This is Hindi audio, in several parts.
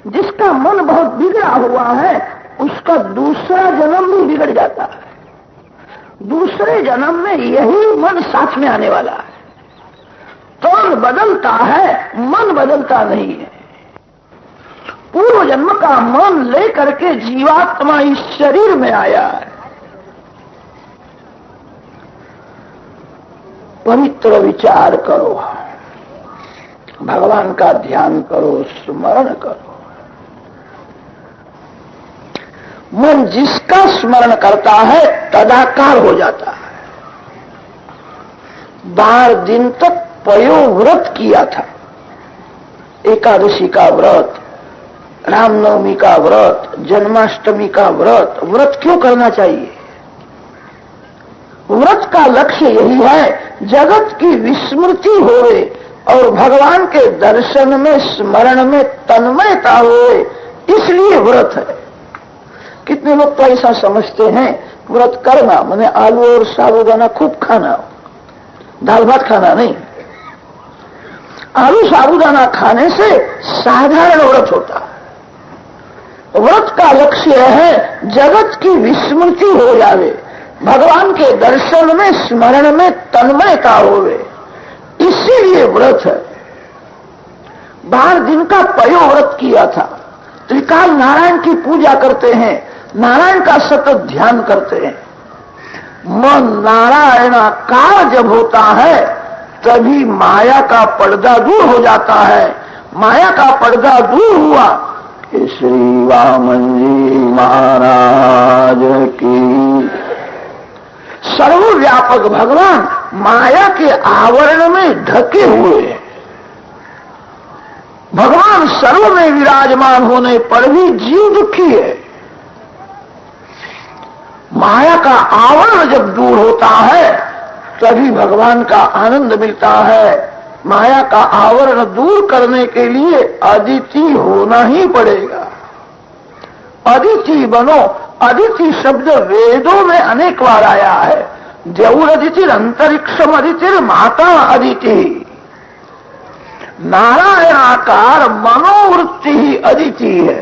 जिसका मन बहुत बिगड़ा हुआ है उसका दूसरा जन्म भी बिगड़ जाता है। दूसरे जन्म में यही मन साथ में आने वाला है। तन बदलता है, मन बदलता नहीं है। पूर्व जन्म का मन लेकर के जीवात्मा इस शरीर में आया है। पवित्र विचार करो, भगवान का ध्यान करो, स्मरण करो। मन जिसका स्मरण करता है तदाकार हो जाता है। 12 दिन तक पयो व्रत किया था। एकादशी का व्रत, रामनवमी का व्रत, जन्माष्टमी का व्रत। व्रत क्यों करना चाहिए? व्रत का लक्ष्य यही है जगत की विस्मृति होए और भगवान के दर्शन में, स्मरण में तन्मयता होए, इसलिए व्रत है। कितने लोग तो ऐसा समझते हैं व्रत करना माने आलू और साबूदाना खूब खाना, दाल भात खाना नहीं। आलू साबूदाना खाने से साधारण व्रत होता है। व्रत का लक्ष्य है जगत की विस्मृति हो जावे, भगवान के दर्शन में, स्मरण में तन्मयता होवे, इसीलिए व्रत है। 12 दिन का पयो व्रत किया था। त्रिकाल नारायण की पूजा करते हैं, नारायण का सतत ध्यान करते हैं। मन नारायणाकार जब होता है तभी माया का पर्दा दूर हो जाता है। माया का पर्दा दूर हुआ कि श्री वामन जी महाराज की। सर्वव्यापक भगवान माया के आवरण में ढके हुए हैं। भगवान सर्व में विराजमान होने पर भी जीव दुखी है। माया का आवरण जब दूर होता है तभी भगवान का आनंद मिलता है। माया का आवरण दूर करने के लिए अदिति होना ही पड़ेगा। अदिति बनो। अदिति शब्द वेदों में अनेक बार आया है। देवुर अदितिर, अंतरिक्षम अदितिर, माता अदिति। नारायणाकार मनोवृत्ति ही अदिति है।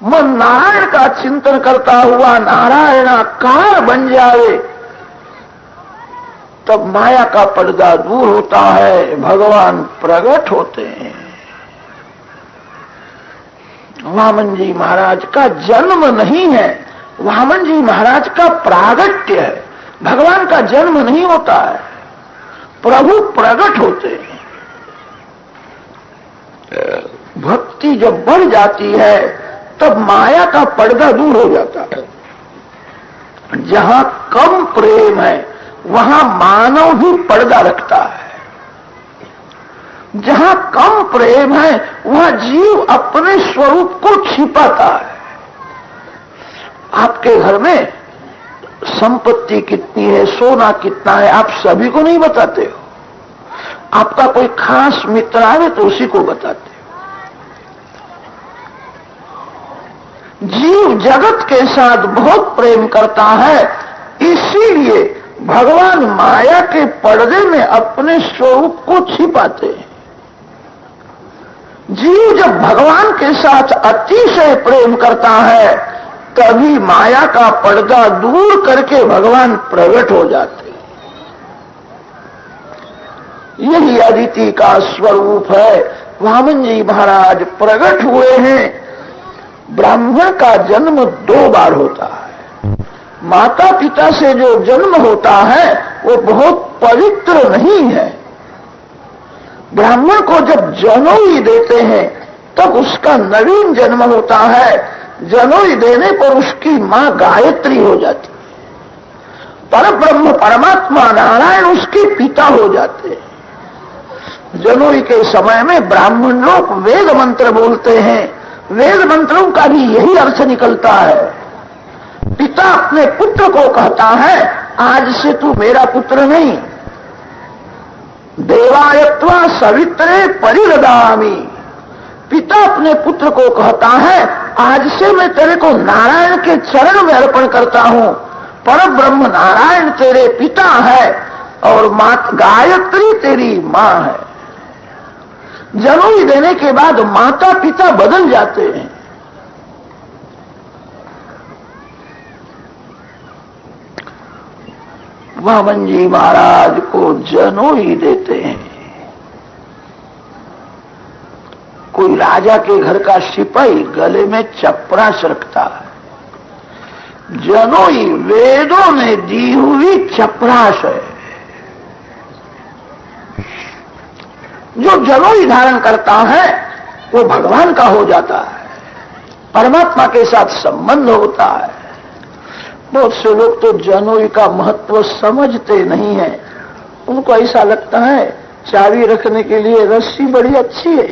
मन नारायण का चिंतन करता हुआ नारायणाकार बन जाए तब माया का पर्दा दूर होता है, भगवान प्रकट होते हैं। वामन जी महाराज का जन्म नहीं है, वामन जी महाराज का प्रागट्य है। भगवान का जन्म नहीं होता है, प्रभु प्रकट होते हैं। भक्ति जब बढ़ जाती है तब माया का पर्दा दूर हो जाता है। जहां कम प्रेम है वहां मानव ही पर्दा रखता है। जहां कम प्रेम है वहां जीव अपने स्वरूप को छिपाता है। आपके घर में संपत्ति कितनी है, सोना कितना है, आप सभी को नहीं बताते हो। आपका कोई खास मित्र आवे तो उसी को बताते हो। जीव जगत के साथ बहुत प्रेम करता है, इसीलिए भगवान माया के पर्दे में अपने स्वरूप को छिपाते हैं। जीव जब भगवान के साथ अतिशय प्रेम करता है तभी माया का पर्दा दूर करके भगवान प्रकट हो जाते हैं। यही अदिति का स्वरूप है। वामन जी महाराज प्रकट हुए हैं। ब्राह्मण का जन्म 2 बार होता है। माता पिता से जो जन्म होता है वो बहुत पवित्र नहीं है। ब्राह्मण को जब जनोई देते हैं तब उसका नवीन जन्म होता है। जनोई देने पर उसकी मां गायत्री हो जाती है। परब्रह्म परमात्मा नारायण उसके पिता हो जाते हैं। जनोई के समय में ब्राह्मण लोग वेद मंत्र बोलते हैं। वेद मंत्रों का भी यही अर्थ निकलता है। पिता अपने पुत्र को कहता है आज से तू मेरा पुत्र नहीं, देवायत्वा सवित्रे परिरदामि। पिता अपने पुत्र को कहता है आज से मैं तेरे को नारायण के चरण में अर्पण करता हूं। परब्रह्म नारायण तेरे पिता है और माता गायत्री तेरी मां है। जनेऊ देने के बाद माता पिता बदल जाते हैं। वामन जी महाराज को जनेऊ देते हैं। कोई राजा के घर का सिपाही गले में चपरास रखता है। जनेऊ वेदों में दी हुई चपरास है। जो जनेऊ धारण करता है वो भगवान का हो जाता है, परमात्मा के साथ संबंध होता है। बहुत से लोग तो जनेऊ का महत्व समझते नहीं है। उनको ऐसा लगता है चाबी रखने के लिए रस्सी बड़ी अच्छी है,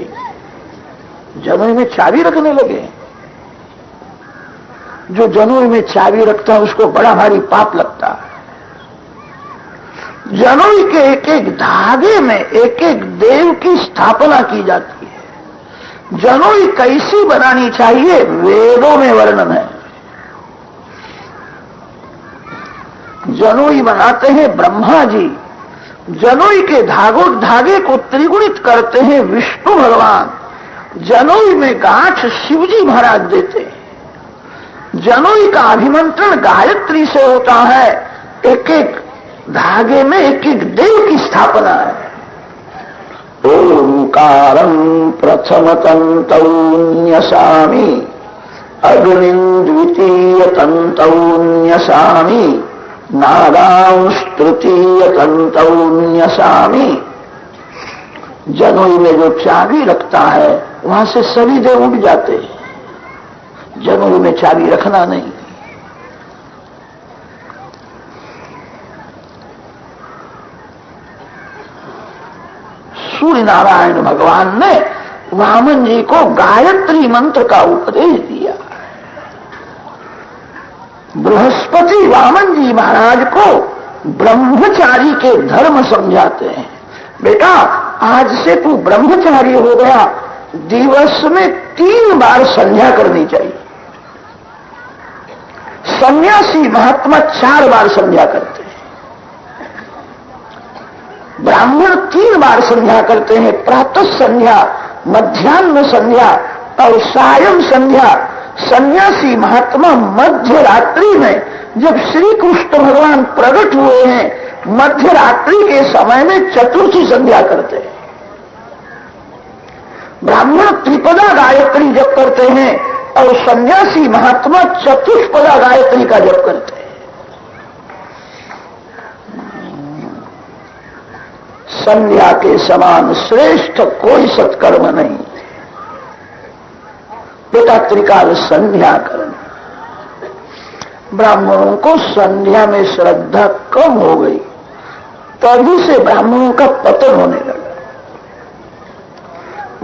जनेऊ में चाबी रखने लगे। जो जनेऊ में चाबी रखता है उसको बड़ा भारी पाप लगता है। जनेऊ के एक एक धागे में एक एक देव की स्थापना की जाती है। जनेऊ कैसी बनानी चाहिए वेदों में वर्णन है। जनेऊ बनाते हैं ब्रह्मा जी। जनेऊ के धागे को त्रिगुणित करते हैं विष्णु भगवान। जनेऊ में गांठ शिवजी महाराज देते हैं। जनेऊ का अभिमंत्रण गायत्री से होता है। एक एक धागे में एक एक देव की स्थापना है। ओंकारं प्रथम तंतौ न्यसामि, अग्निं द्वितीय तंतौ न्यसामि, नादांश तृतीय तंतौ न्यसामि। जनेऊ में जो चाबी रखता है वहां से सभी देव उठ जाते हैं। जनेऊ में चाबी रखना नहीं। सूर्य नारायण भगवान ने वामन जी को गायत्री मंत्र का उपदेश दिया। बृहस्पति वामन जी महाराज को ब्रह्मचारी के धर्म समझाते हैं। बेटा आज से तू ब्रह्मचारी हो गया, दिवस में 3 बार संध्या करनी चाहिए। सन्यासी महात्मा 4 बार संध्या करते हैं। ब्राह्मण 3 बार संध्या करते हैं, प्रातः संध्या, मध्याह्न संध्या और सायं संध्या। सन्यासी महात्मा मध्य रात्रि में, जब श्री कृष्ण भगवान प्रकट हुए हैं, मध्य रात्रि के समय में चतुर्थी संध्या करते हैं। ब्राह्मण त्रिपदा गायत्री जप करते हैं और सन्यासी महात्मा चतुष्पदा गायत्री का जप करते हैं। संध्या के समान श्रेष्ठ कोई सत्कर्म नहीं। बेटा त्रिकाल संध्या करना। ब्राह्मणों को संध्या में श्रद्धा कम हो गई, तभी से ब्राह्मणों का पतन होने लगा।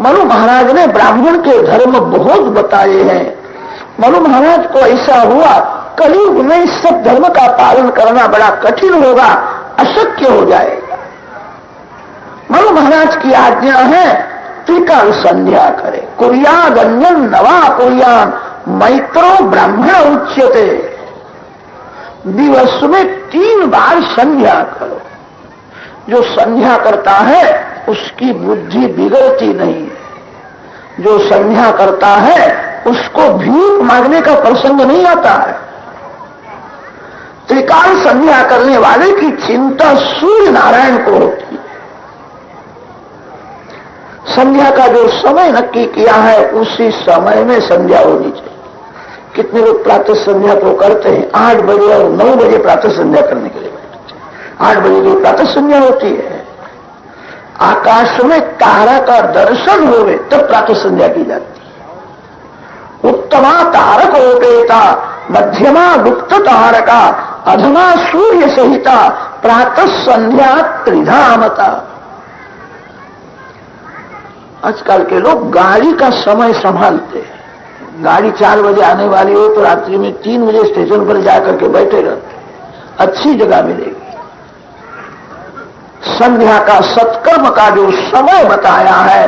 मनु महाराज ने ब्राह्मण के धर्म बहुत बताए हैं। मनु महाराज को ऐसा हुआ कलयुग में इस सब धर्म का पालन करना बड़ा कठिन होगा, अशक्य हो जाएगा। मनु महाराज की आज्ञा है त्रिकाल संध्या करे। कुर्यादन्यं नवा कुर्यान मैत्रो ब्राह्मण उच्यते। दिवस में 3 बार संध्या करो। जो संध्या करता है उसकी बुद्धि बिगड़ती नहीं है। जो संध्या करता है उसको भीख मांगने का प्रसंग नहीं आता है। त्रिकाल संध्या करने वाले की चिंता सूर्य नारायण को होती है। संध्या का जो समय नक्की किया है उसी समय में संध्या होनी चाहिए। कितने लोग प्रातः संध्या तो करते हैं, 8 बजे और 9 बजे प्रातः संध्या करने के लिए बैठते हैं। 8 बजे जो प्रातः संध्या होती है, आकाश में तारा का दर्शन होवे तब प्रातः संध्या की जाती है। उत्तमा तारक होपेता, मध्यमा गुप्त तारका, अधमा सूर्य सहिता, प्रातः संध्या त्रिधामता। आजकल के लोग गाड़ी का समय संभालते हैं। गाड़ी 4 बजे आने वाली हो तो रात्रि में 3 बजे स्टेशन पर जाकर के बैठे रहते हैं, अच्छी जगह मिलेगी। संध्या का सत्कर्म का जो समय बताया है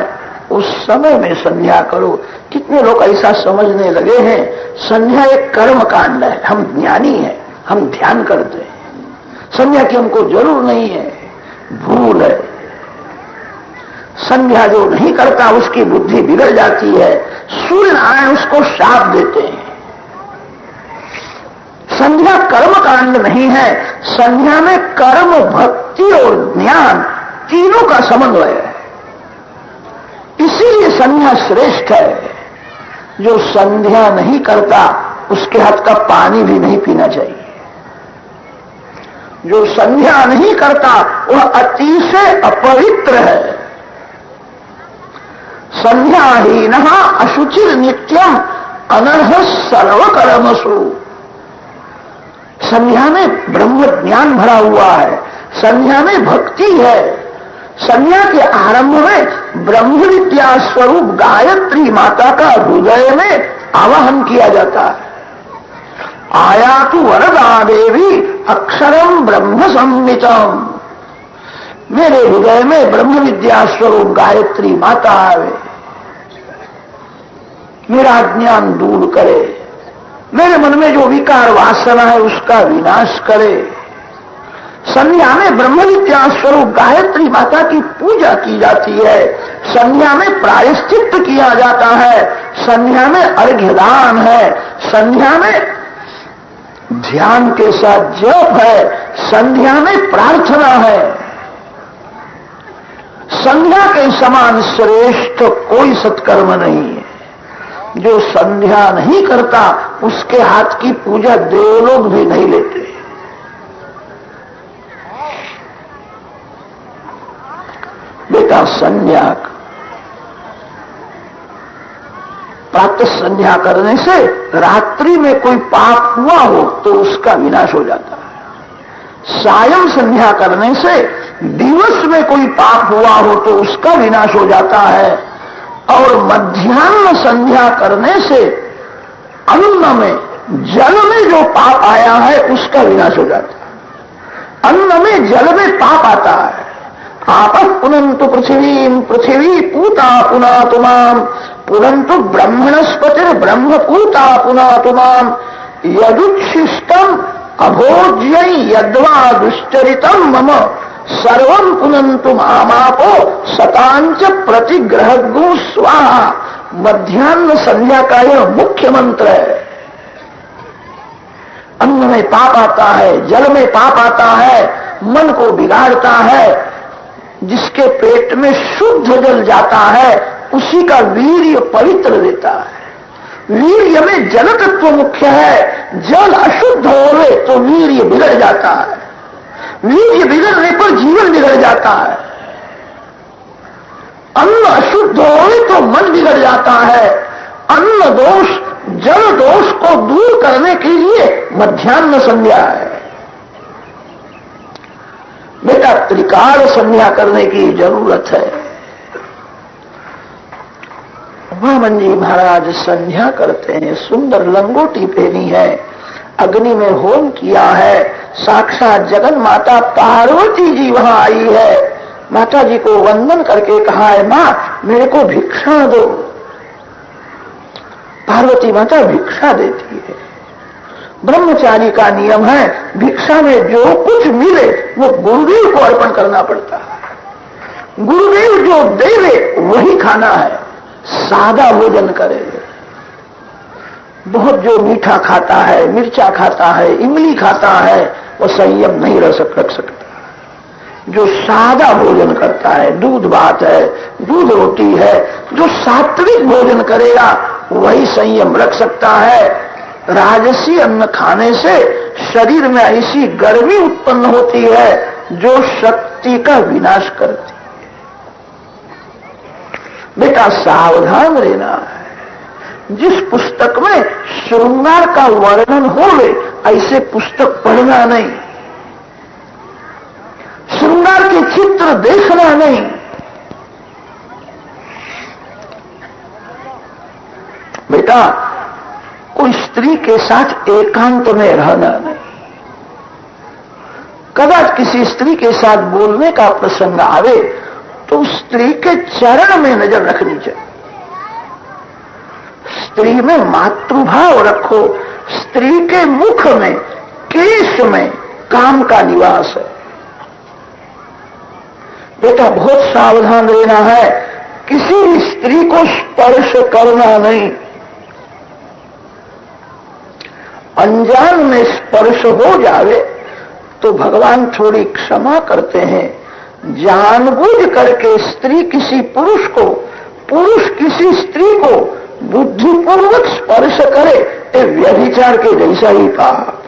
उस समय में संध्या करो। कितने लोग ऐसा समझने लगे हैं संध्या एक कर्म कांड है, हम ज्ञानी हैं, हम ध्यान करते हैं, संध्या की हमको जरूर नहीं है। भूल है। संध्या जो नहीं करता उसकी बुद्धि बिगड़ जाती है। सूर्य नारायण उसको शाप देते हैं। संध्या कर्म कांड नहीं है, संध्या में कर्म, भक्ति और ज्ञान तीनों का समन्वय है। इसीलिए संध्या श्रेष्ठ है। जो संध्या नहीं करता उसके हाथ का पानी भी नहीं पीना चाहिए। जो संध्या नहीं करता वह अतिशय अपवित्र है। संध्याहीनः अशुचिर नित्यम अनर्ह सर्वकर्मसु। संध्या में ब्रह्म ज्ञान भरा हुआ है, संध्या में भक्ति है। संध्या के आरंभ में ब्रह्म विद्या स्वरूप गायत्री माता का हृदय में आवाहन किया जाता है। आयातु वरदा देवी अक्षरम ब्रह्म संहितम। मेरे हृदय में ब्रह्म विद्या स्वरूप गायत्री माता आवे, मेरा ज्ञान दूर करे, मेरे मन में जो विकार वासना है उसका विनाश करे। संध्या में ब्रह्म विद्या स्वरूप गायत्री माता की पूजा की जाती है। संध्या में प्रायश्चित्त किया जाता है। संध्या में अर्घ्यदान है। संध्या में ध्यान के साथ जप है। संध्या में प्रार्थना है। संध्या के समान श्रेष्ठ कोई सत्कर्म नहीं है। जो संध्या नहीं करता उसके हाथ की पूजा देवलोग भी नहीं लेते। बेटा, संध्या प्रातः संध्या करने से रात्रि में कोई पाप हुआ हो तो उसका विनाश हो जाता है। सायं संध्या करने से दिवस में कोई पाप हुआ हो तो उसका विनाश हो जाता है। और मध्याह्न संध्या करने से अन्न में, जल में जो पाप आया है उसका विनाश हो जाता है। अन्न में, जल में पाप आता है। आपः पुनन्तु पृथिवीं पृथिवी पूता पुनातु माम् पुनन्तु ब्रह्मणस्पतिर ब्रह्म पूता पुनातु माम् यदुच्छिष्टम् अभोज्यै यद्वा दुश्चरितम् मम सर्वं पुनन्तु मामापो सतांच प्रतिग्रहगु स्वाहा। मध्याह्न संध्या का यह मुख्य मंत्र है। अन्न में पाप आता है, जल में पाप आता है, मन को बिगाड़ता है। जिसके पेट में शुद्ध जल जाता है उसी का वीर्य पवित्र देता है। वीर्य में जल तत्व मुख्य है। जल अशुद्ध होवे तो वीर्य बिगड़ जाता है। वीर्य बिगड़ने पर जीवन बिगड़ जाता है। अन्न अशुद्ध होवे तो मन बिगड़ जाता है। अन्न दोष, जल दोष को दूर करने के लिए मध्याह्न संध्या है। बेटा, त्रिकाल संध्या करने की जरूरत है। वामन जी महाराज संध्या करते हैं, सुंदर लंगोटी पहनी है, अग्नि में होम किया है। साक्षात जगन माता पार्वती जी वहां आई है। माता जी को वंदन करके कहा है, मां मेरे को भिक्षा दो। पार्वती माता भिक्षा देती है। ब्रह्मचारी का नियम है, भिक्षा में जो कुछ मिले वो गुरुदेव को अर्पण करना पड़ता है। गुरुदेव जो देवे वही खाना है। सादा भोजन करे। बहुत जो मीठा खाता है, मिर्चा खाता है, इमली खाता है, वो संयम नहीं रख सकता। जो सादा भोजन करता है, दूध भात है, दूध रोटी है, जो सात्विक भोजन करेगा वही संयम रख सकता है। राजसी अन्न खाने से शरीर में ऐसी गर्मी उत्पन्न होती है जो शक्ति का विनाश करती है। बेटा, सावधान रहना है। जिस पुस्तक में श्रृंगार का वर्णन होवे ऐसे पुस्तक पढ़ना नहीं। श्रृंगार के चित्र देखना नहीं। बेटा, कोई स्त्री के साथ एकांत में रहना नहीं। कदाच किसी स्त्री के साथ बोलने का प्रसंग आवे तो स्त्री के चरण में नजर रखनी चाहिए। स्त्री में मातृभाव रखो। स्त्री के मुख में, केश में काम का निवास है। बेटा बहुत सावधान रहना है, किसी स्त्री को स्पर्श करना नहीं। अनजान में स्पर्श हो जावे तो भगवान थोड़ी क्षमा करते हैं। जानबूझ करके स्त्री किसी पुरुष को, पुरुष किसी स्त्री को बुद्धिपूर्वक स्पर्श करे, ये व्यभिचार के जैसा ही पाप,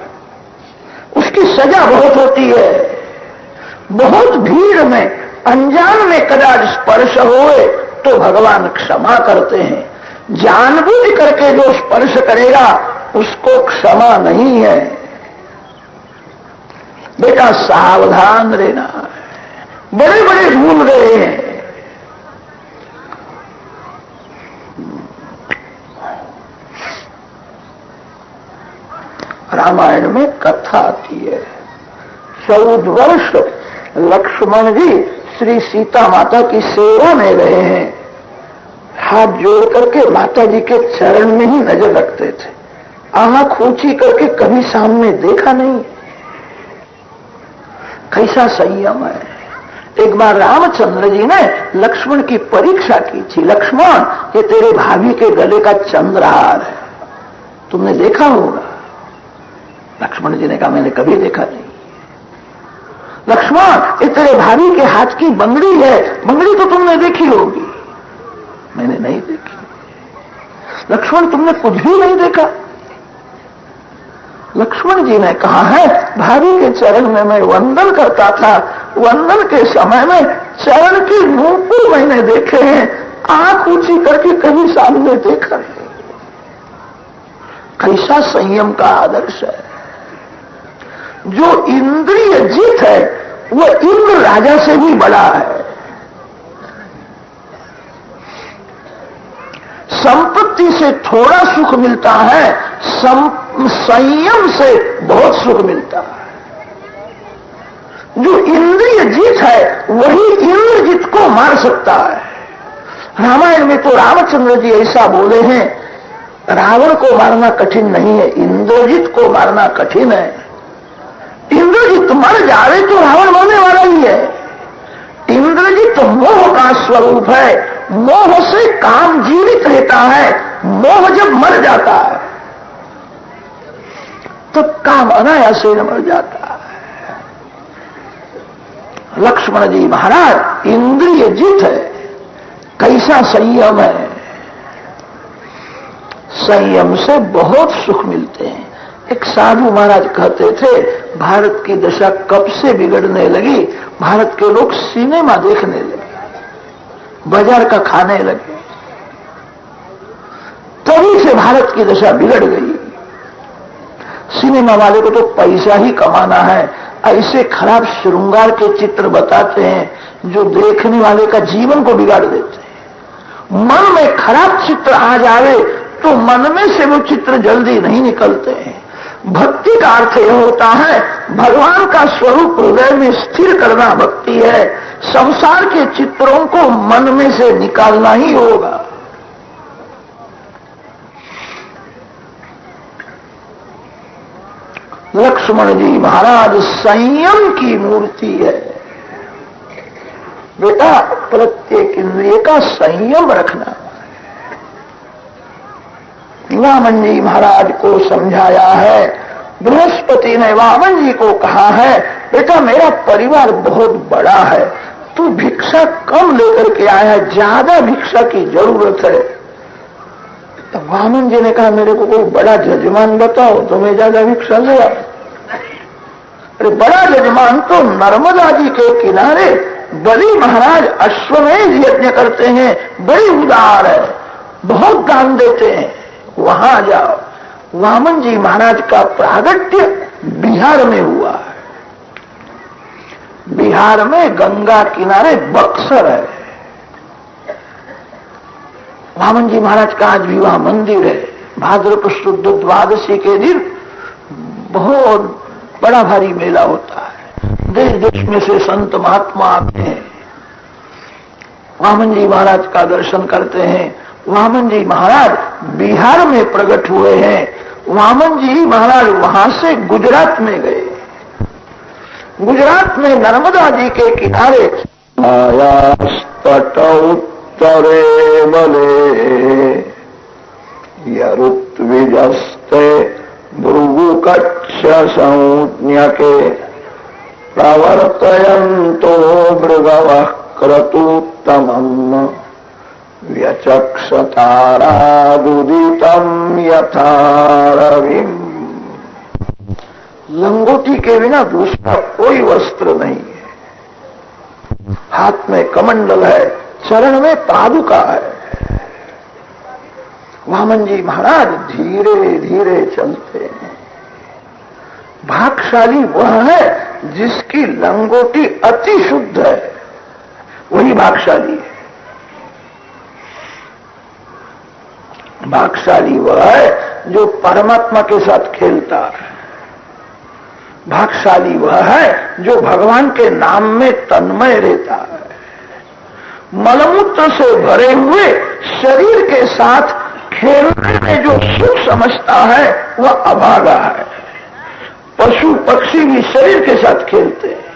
उसकी सजा बहुत होती है। बहुत भीड़ में अनजान में कदाच स्पर्श होए तो भगवान क्षमा करते हैं। जानबूझ करके जो स्पर्श करेगा उसको क्षमा नहीं है। बेटा सावधान रहना, बड़े बड़े भूल गए हैं। रामायण में कथा आती है, 14 वर्ष लक्ष्मण जी श्री सीता माता की सेवा में रहे हैं। हाथ जोड़ करके माता जी के चरण में ही नजर रखते थे, आंख ऊंची करके कभी सामने देखा नहीं। कैसा संयम है। एक बार रामचंद्र जी ने लक्ष्मण की परीक्षा की थी। लक्ष्मण, ये तेरे भाभी के गले का चंद्रहार है, तुमने देखा होगा। लक्ष्मण जी ने कहा मैंने कभी देखा नहीं। लक्ष्मण, ये तेरे भाभी के हाथ की बंगड़ी है, बंगड़ी तो तुमने देखी होगी। मैंने नहीं देखी। लक्ष्मण, तुमने कुछ भी नहीं देखा। लक्ष्मण जी ने कहा है भाभी के चरण में मैं वंदन करता था, वंदन के समय में चरण के नूपुर मैंने देखे हैं, आंख ऊंची करके कभी सामने देखा नहीं। कैसा संयम का आदर्श है। जो इंद्रिय जीत है वो इंद्र राजा से भी बड़ा है। संपत्ति से थोड़ा सुख मिलता है, संयम से बहुत सुख मिलता है। जो इंद्रिय जीत है वही इंद्रजीत को मार सकता है। रामायण में तो रामचंद्र जी ऐसा बोले हैं, रावण को मारना कठिन नहीं है, इंद्रजीत को मारना कठिन है। इंद्रजीत मर जावे तो रावण मरने वाला ही है। इंद्रजीत मोह का स्वरूप है, मोह से काम जीवित रहता है, मोह जब मर जाता है तो काम अनायास से मर जाता है। लक्ष्मण जी महाराज इंद्रिय जीत है, कैसा संयम है। संयम से बहुत सुख मिलते हैं। एक साधु महाराज कहते थे भारत की दशा कब से बिगड़ने लगी, भारत के लोग सिनेमा देखने लगे, बाजार का खाने लगे, तभी से भारत की दशा बिगड़ गई। सिनेमा वाले को तो पैसा ही कमाना है, ऐसे खराब श्रृंगार के चित्र बताते हैं जो देखने वाले का जीवन को बिगाड़ देते हैं। मन में खराब चित्र आ जावे तो मन में से वो चित्र जल्दी नहीं निकलते हैं। भक्ति का अर्थ यह होता है भगवान का स्वरूप हृदय में स्थिर करना भक्ति है। संसार के चित्रों को मन में से निकालना ही होगा। लक्ष्मण जी महाराज संयम की मूर्ति है। बेटा प्रत्येक इंद्रिय का संयम रखना। वामन जी महाराज को समझाया है। बृहस्पति ने वामन जी को कहा है बेटा मेरा परिवार बहुत बड़ा है, तू भिक्षा कम लेकर के आया है, ज्यादा भिक्षा की जरूरत है। तो वामन जी ने कहा मेरे को कोई बड़ा जजमान बताओ तो मैं ज्यादा भिक्षा ले आऊं। अरे बड़ा जजमान तो नर्मदा जी के किनारे बलि महाराज अश्वमेध यज्ञ करते हैं, बड़ी उदार है, बहुत दान देते हैं, वहां जाओ। वामन जी महाराज का प्रागट्य बिहार में हुआ है। बिहार में गंगा किनारे बक्सर है। वामन जी महाराज का आज विवाह मंदिर है। भाद्रपद शुद्ध द्वादशी के दिन बहुत बड़ा भारी मेला होता है। देश देश में से संत महात्मा आते हैं, वामन जी महाराज का दर्शन करते हैं। वामन जी महाराज बिहार में प्रकट हुए हैं। वामन जी महाराज वहां से गुजरात में गए। गुजरात में नर्मदा जी के किनारे आयास्तट उत्तरे बले यरुत्विजस्ते भृगुकक्ष संज्ञके प्रवर्तयन्तो मृगवः क्रतुत्तमम् व्यचक्षतारादुदितं यथा रविम्। लंगोटी के बिना दूसरा कोई वस्त्र नहीं है। हाथ में कमंडल है, चरण में पादुका है। वामन जी महाराज धीरे धीरे चलते हैं। भागशाली वह है जिसकी लंगोटी अति शुद्ध है, वही भागशाली है। भागशाली वह है जो परमात्मा के साथ खेलता है। भागशाली वह है जो भगवान के नाम में तन्मय रहता है। मलमूत्र से भरे हुए शरीर के साथ खेलने में जो सुख समझता है वह अभागा है। पशु पक्षी भी शरीर के साथ खेलते हैं।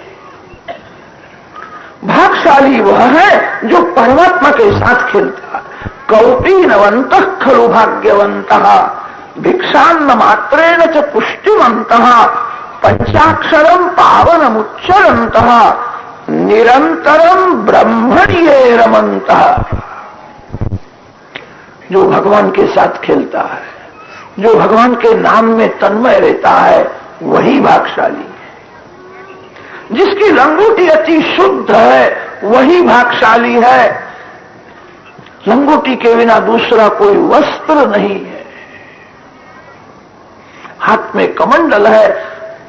भागशाली वह है जो परमात्मा के साथ खेलता है। कौपीनवन्तः खलु भाग्यवन्तः भिक्षान्न मात्रेण च पुष्टिमन्तः पंचाक्षरम पावनमुच्चरन्तः निरंतरम ब्रह्मण्ये रमन्तः। जो भगवान के साथ खेलता है, जो भगवान के नाम में तन्मय रहता है, वही भागशाली है। जिसकी लंगोटी अति शुद्ध है वही भागशाली है। लंगोटी के बिना दूसरा कोई वस्त्र नहीं है। हाथ में कमंडल है।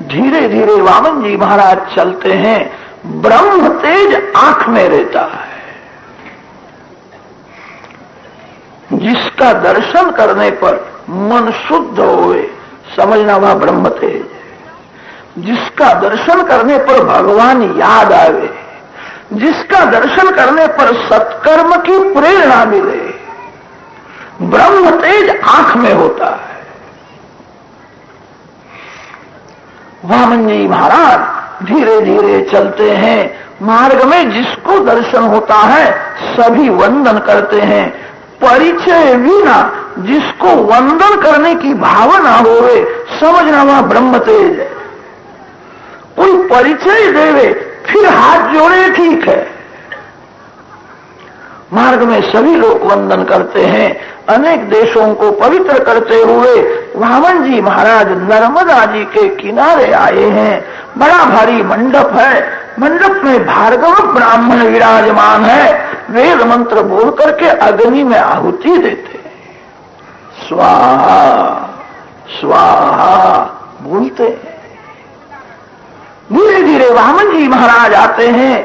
धीरे धीरे वामन जी महाराज चलते हैं। ब्रह्म तेज आंख में रहता है। जिसका दर्शन करने पर मन शुद्ध होए, समझना वह ब्रह्म तेज है। जिसका दर्शन करने पर भगवान याद आवे, जिसका दर्शन करने पर सत्कर्म की प्रेरणा मिले, ब्रह्म तेज आंख में होता है। वामन जी महाराज धीरे धीरे चलते हैं। मार्ग में जिसको दर्शन होता है सभी वंदन करते हैं। परिचय बिना जिसको वंदन करने की भावना होवे, समझना वह ब्रह्म तेज है। कोई परिचय देवे फिर हाथ जोड़े ठीक है। मार्ग में सभी लोग वंदन करते हैं। अनेक देशों को पवित्र करते हुए वामन जी महाराज नर्मदा जी के किनारे आए हैं। बड़ा भारी मंडप है। मंडप में भार्गव ब्राह्मण विराजमान है। वेद मंत्र बोल करके अग्नि में आहुति देते हैं। स्वाहा स्वाहा बोलते हैं। धीरे धीरे वामन जी महाराज आते हैं।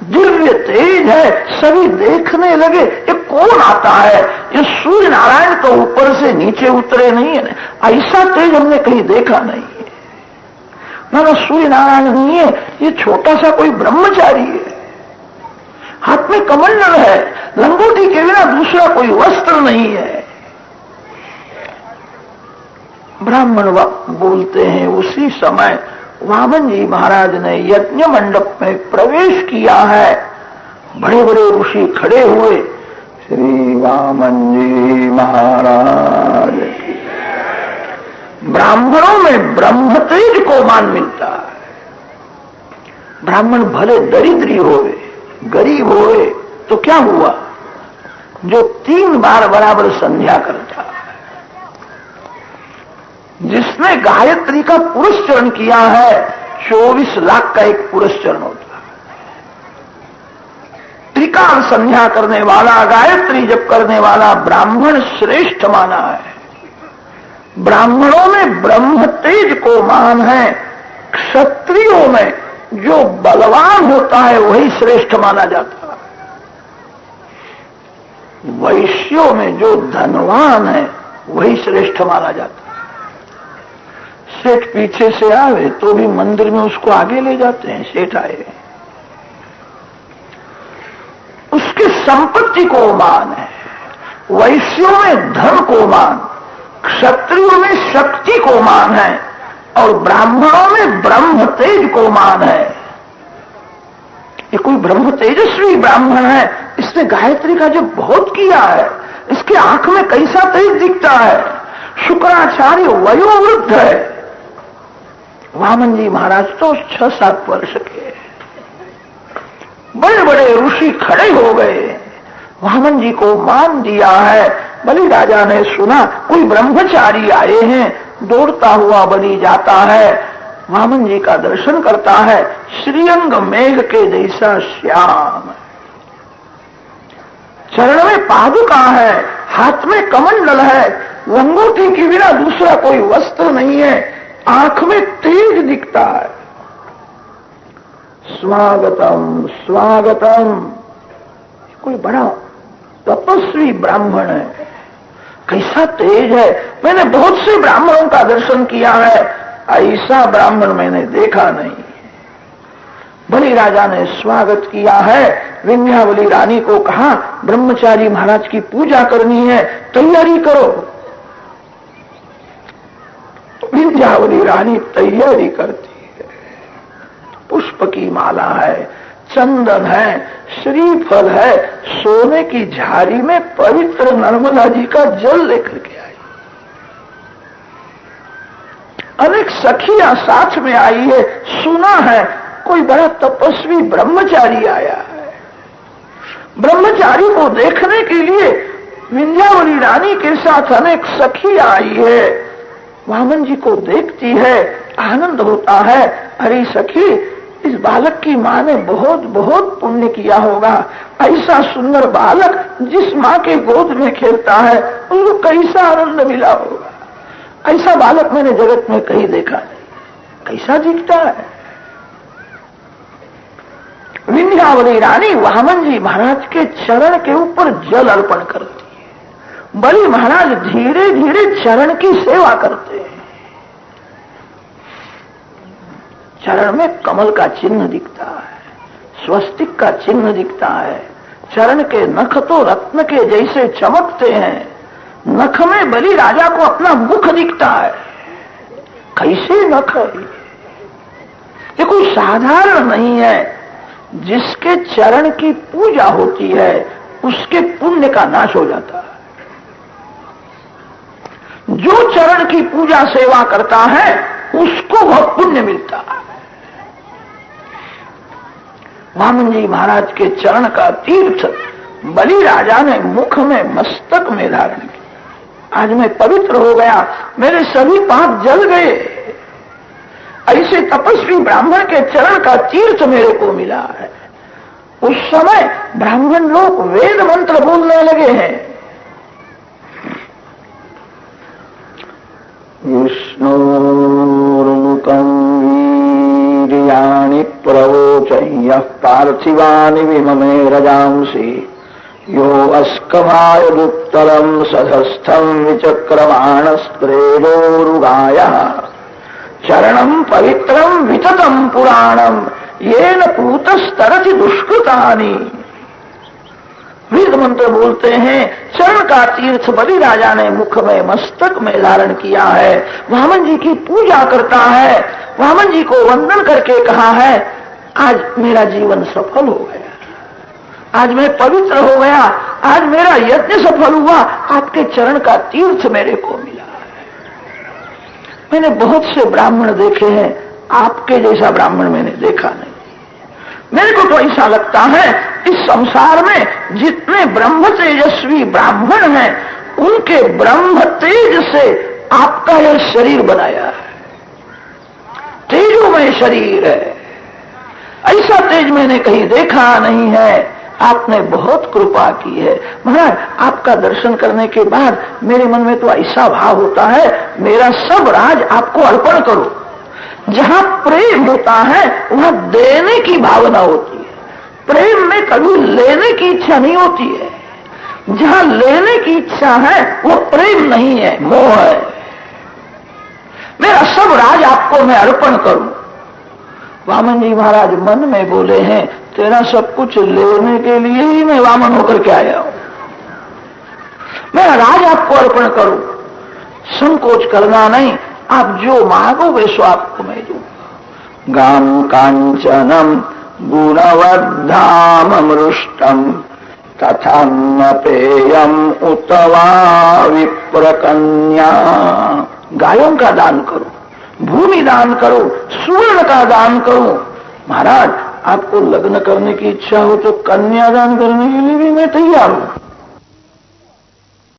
दिव्य तेज है। सभी देखने लगे ये कौन आता है? ये सूर्य नारायण तो ऊपर से नीचे उतरे नहीं है। ऐसा तेज हमने कहीं देखा नहीं है। ना सूर्य नारायण नहीं है, ये छोटा सा कोई ब्रह्मचारी है। हाथ में कमंडल है। लंगोटी के बिना दूसरा कोई वस्त्र नहीं है। ब्राह्मण बोलते हैं। उसी समय वामन जी महाराज ने यज्ञ मंडप में प्रवेश किया है। बड़े बड़े ऋषि खड़े हुए। श्री वामन जी महाराज की। ब्राह्मणों में ब्रह्म तेज को मान मिलता है। ब्राह्मण भले दरिद्री होवे, गरीब होवे तो क्या हुआ? जो 3 बार बराबर संध्या करता है, जिसने गायत्री का पुरस्चरण किया है, 24 लाख का एक पुरस्चरण होता है। त्रिकाल संध्या करने वाला, गायत्री जप करने वाला ब्राह्मण श्रेष्ठ माना है। ब्राह्मणों में ब्रह्म तेज को मान है। क्षत्रियों में जो बलवान होता है वही श्रेष्ठ माना जाता है। वैश्यों में जो धनवान है वही श्रेष्ठ माना जाता है। सेठ पीछे से आवे तो भी मंदिर में उसको आगे ले जाते हैं। सेठ आए, उसकी संपत्ति को मान है। वैश्यों में धन को मान, क्षत्रियों में शक्ति को मान है और ब्राह्मणों में ब्रह्म तेज को मान है। ये कोई ब्रह्म तेजस्वी ब्राह्मण है, इसने गायत्री का जो बहुत किया है, इसके आंख में कैसा तेज दिखता है। शुक्राचार्य वयोवृद्ध है, वामन जी महाराज तो 6-7 वर्ष के। बड़े बड़े ऋषि खड़े हो गए, वामन जी को मान दिया है। बलि राजा ने सुना कोई ब्रह्मचारी आए हैं, दौड़ता हुआ बलि जाता है, वामन जी का दर्शन करता है। श्रीअंग मेघ के जैसा श्याम, चरण में पादुका है, हाथ में कमंडल है, लंगोटी के बिना दूसरा कोई वस्त्र नहीं है, आंख में तेज दिखता है। स्वागतम स्वागतम, कोई बड़ा तपस्वी ब्राह्मण है, कैसा तेज है। मैंने बहुत से ब्राह्मणों का दर्शन किया है, ऐसा ब्राह्मण मैंने देखा नहीं। बलि राजा ने स्वागत किया है। विंध्यावली रानी को कहा ब्रह्मचारी महाराज की पूजा करनी है, तैयारी करो। विंध्यावली रानी तैयारी करती है, पुष्प की माला है, चंदन है, श्रीफल है, सोने की झाड़ी में पवित्र नर्मदा जी का जल लेकर के आई। अनेक सखियां साथ में आई है। सुना है कोई बड़ा तपस्वी ब्रह्मचारी आया है। ब्रह्मचारी को देखने के लिए विंध्यावली रानी के साथ अनेक सखियां आई है। वामन जी को देखती है, आनंद होता है। अरे सखी, इस बालक की माँ ने बहुत बहुत पुण्य किया होगा। ऐसा सुंदर बालक जिस माँ के गोद में खेलता है उसको कैसा आनंद मिला होगा। ऐसा बालक मैंने जगत में कहीं देखा नहीं, कैसा दिखता है। विंध्यावली रानी वामन जी महाराज के चरण के ऊपर जल अर्पण करती है। बलि महाराज धीरे धीरे चरण की सेवा करते हैं। चरण में कमल का चिन्ह दिखता है, स्वस्तिक का चिन्ह दिखता है। चरण के नख तो रत्न के जैसे चमकते हैं। नख में बलि राजा को अपना मुख दिखता है। कैसे नख है ये कोई साधारण नहीं है। जिसके चरण की पूजा होती है उसके पुण्य का नाश हो जाता है। जो चरण की पूजा सेवा करता है उसको वह पुण्य मिलता है। वामन जी महाराज के चरण का तीर्थ बलि राजा ने मुख में मस्तक में धारण किया। आज मैं पवित्र हो गया, मेरे सभी पाप जल गए। ऐसे तपस्वी ब्राह्मण के चरण का तीर्थ मेरे को मिला है। उस समय ब्राह्मण लोग वेद मंत्र बोलने लगे हैं। विष्णुर्मुखं वीर्याणि प्रवोचय्यः पार्थिवानि विममे रजांसि यो अस्कमायदुत्तरं सधस्थं विचक्रमाणस्त्रेजोरुगायः चरणं पवित्रं विततं पुराणं येन पूतस्तरति दुष्कृतानि। वेद मंत्र बोलते हैं। चरण का तीर्थ बलि राजा ने मुख में मस्तक में धारण किया है। वामन जी की पूजा करता है। वामन जी को वंदन करके कहा है, आज मेरा जीवन सफल हो गया, आज मैं पवित्र हो गया, आज मेरा यज्ञ सफल हुआ, आपके चरण का तीर्थ मेरे को मिला है। मैंने बहुत से ब्राह्मण देखे हैं, आपके जैसा ब्राह्मण मैंने देखा नहीं। मेरे को तो ऐसा लगता है इस संसार में जितने ब्रह्म तेजस्वी ब्राह्मण हैं उनके ब्रह्म तेज से आपका यह शरीर बनाया है। तेजोमय शरीर है, ऐसा तेज मैंने कहीं देखा नहीं है। आपने बहुत कृपा की है महाराज। आपका दर्शन करने के बाद मेरे मन में तो ऐसा भाव होता है, मेरा सब राज आपको अर्पण करो। जहां प्रेम होता है वहां देने की भावना होती है। प्रेम में कभी लेने की इच्छा नहीं होती है। जहां लेने की इच्छा है वो प्रेम नहीं है, मोह है। मेरा सब राज आपको मैं अर्पण करूं। वामन जी महाराज मन में बोले हैं, तेरा सब कुछ लेने के लिए ही मैं वामन होकर के आया हूं। मेरा राज आपको अर्पण करूं, संकोच करना नहीं। आप जो मांगोगे सो आपको मैं दूंगा। गाम कांचनम गुणवद्धाममृष्टम तथा न पेयम उतवा विप्रकन्या। गायों का दान करो, भूमि दान करो, स्वर्ण का दान करो। महाराज, आपको लग्न करने की इच्छा हो तो कन्या दान करने के लिए भी मैं तैयार हूं।